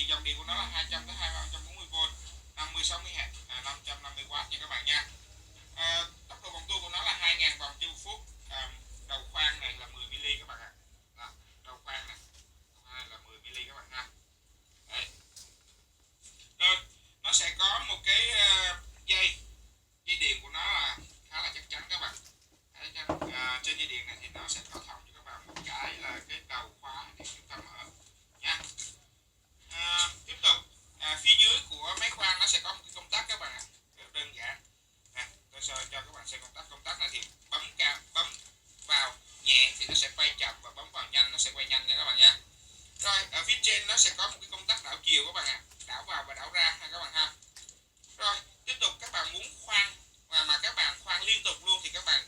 thì dòng điện của nó là 200 tới 340V, 50 60Hz, 550W nha các bạn nha. Tốc độ vòng tua của nó là 2000 vòng trên một phút. Đầu khoan này là 10 mm các bạn ạ. Đầu khoan này là 10 mm các bạn ha. Đấy. Rồi, nó sẽ có một cái dây điện của nó là khá là chắc chắn các bạn. Đấy, trên dây điện này thì nó sẽ có thông cho các bạn một cái là cái đầu khóa để chúng ta mở nha. Tiếp tục, phía dưới của máy khoan nó sẽ có một cái công tắc các bạn ạ, rất đơn giản. Tôi sẽ cho các bạn xem công tắc này thì bấm vào nhẹ thì nó sẽ quay chậm, và bấm vào nhanh nó sẽ quay nhanh nha các bạn nha. Rồi ở phía trên nó sẽ có một cái công tắc đảo chiều các bạn ạ, đảo vào và đảo ra ha các bạn ha. Rồi tiếp tục các bạn muốn khoan mà các bạn khoan liên tục luôn thì các bạn